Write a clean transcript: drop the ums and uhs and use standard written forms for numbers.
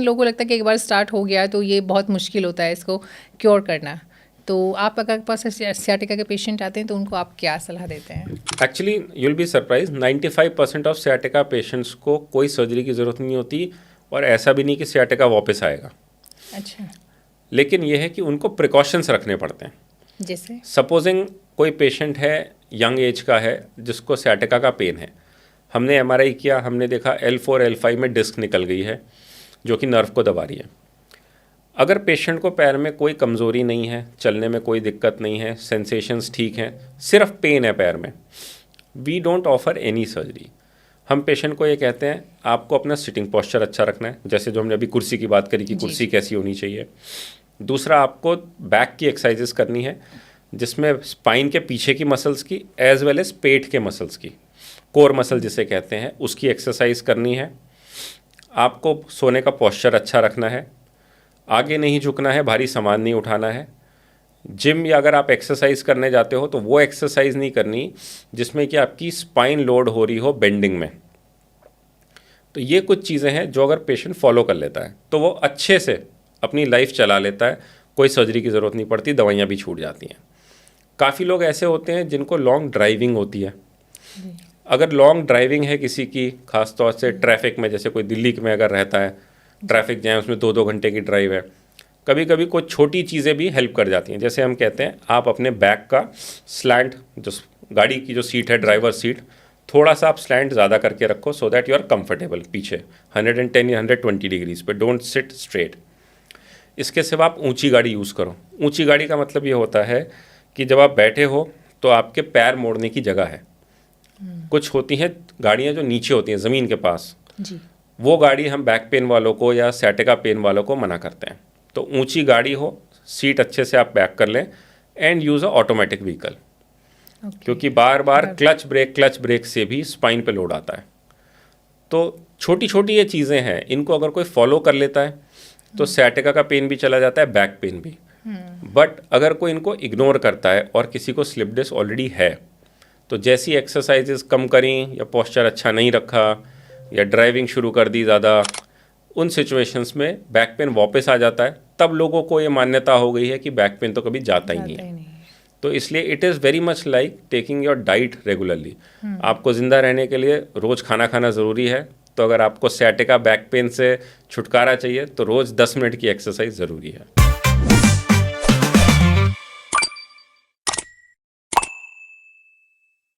लोगों को लगता है कि एक बार स्टार्ट हो गया तो ये बहुत मुश्किल होता है इसको क्योर करना। तो आप अगर पास सियाटिका के पेशेंट आते हैं तो उनको आप क्या सलाह देते हैं? Actually you'll be surprise, 95% of sciatica patients को कोई सर्जरी की ज़रूरत नहीं होती, और ऐसा भी नहीं कि सियाटिका वापस आएगा। अच्छा। लेकिन यह है कि उनको प्रिकॉशंस रखने पड़ते हैं। जैसे सपोजिंग कोई पेशेंट है, यंग एज का है, जिसको सियाटिका का पेन है, हमने एमआरआई किया, हमने देखा L4 L5 में डिस्क निकल गई है जो कि नर्व को दबा रही है। अगर पेशेंट को पैर में कोई कमज़ोरी नहीं है, चलने में कोई दिक्कत नहीं है, सेंसेशंस ठीक हैं, सिर्फ पेन है पैर में, we don't offer any surgery. हम पेशेंट को ये कहते हैं आपको अपना सिटिंग पोस्चर अच्छा रखना है, जैसे जो हमने अभी कुर्सी की बात करी कि कुर्सी कैसी होनी चाहिए। दूसरा, आपको बैक की एक्सरसाइजेस करनी है जिसमें स्पाइन के पीछे की मसल्स की एज वेल एज पेट के मसल्स की, कोर मसल जिसे कहते हैं, उसकी एक्सरसाइज करनी है। आपको सोने का पोस्चर अच्छा रखना है, आगे नहीं झुकना है, भारी सामान नहीं उठाना है। जिम या अगर आप एक्सरसाइज करने जाते हो तो वो एक्सरसाइज नहीं करनी जिसमें कि आपकी स्पाइन लोड हो रही हो बेंडिंग में। तो ये कुछ चीज़ें हैं जो अगर पेशेंट फॉलो कर लेता है तो वो अच्छे से अपनी लाइफ चला लेता है, कोई सर्जरी की ज़रूरत नहीं पड़ती, दवाइयाँ भी छूट जाती हैं। काफ़ी लोग ऐसे होते हैं जिनको लॉन्ग ड्राइविंग होती है। अगर लॉन्ग ड्राइविंग है किसी की, खास तौर से ट्रैफिक में, जैसे कोई दिल्ली में अगर रहता है, ट्रैफिक जैम उसमें 2-2 घंटे की ड्राइव है, कभी कभी कुछ छोटी चीज़ें भी हेल्प कर जाती हैं। जैसे हम कहते हैं आप अपने बैक का स्लैंट, जो गाड़ी की जो सीट है, ड्राइवर सीट, थोड़ा सा आप स्लैंट ज़्यादा करके रखो so that you are comfortable पीछे 110 या 120 डिग्रीज पे, डोंट सिट स्ट्रेट। इसके सिवा आप ऊंची गाड़ी यूज़ करो। ऊंची गाड़ी का मतलब ये होता है कि जब आप बैठे हो तो आपके पैर मोड़ने की जगह है। कुछ होती हैं गाड़ियाँ जो नीचे होती हैं ज़मीन के पास जी। वो गाड़ी हम बैक पेन वालों को या सैटिका पेन वालों को मना करते हैं। तो ऊंची गाड़ी हो, सीट अच्छे से आप बैक कर लें, and use a automatic vehicle, क्योंकि बार बार क्लच ब्रेक से भी स्पाइन पे लोड आता है। तो छोटी छोटी ये चीज़ें हैं, इनको अगर कोई फॉलो कर लेता है तो सैटिका का पेन भी चला जाता है, बैक पेन भी। बट अगर कोई इनको इग्नोर करता है और किसी को स्लिप डिस्क ऑलरेडी है, तो जैसी एक्सरसाइजेस कम करी या पोस्चर अच्छा नहीं रखा या ड्राइविंग शुरू कर दी ज़्यादा, उन सिचुएशंस में बैक पेन वापस आ जाता है। तब लोगों को ये मान्यता हो गई है कि बैक पेन तो कभी जाता ही नहीं है। तो इसलिए it is very much like taking your diet regularly. आपको ज़िंदा रहने के लिए रोज़ खाना खाना ज़रूरी है। तो अगर आपको सैटिका बैक पेन से छुटकारा चाहिए तो रोज़ 10 मिनट की एक्सरसाइज ज़रूरी है।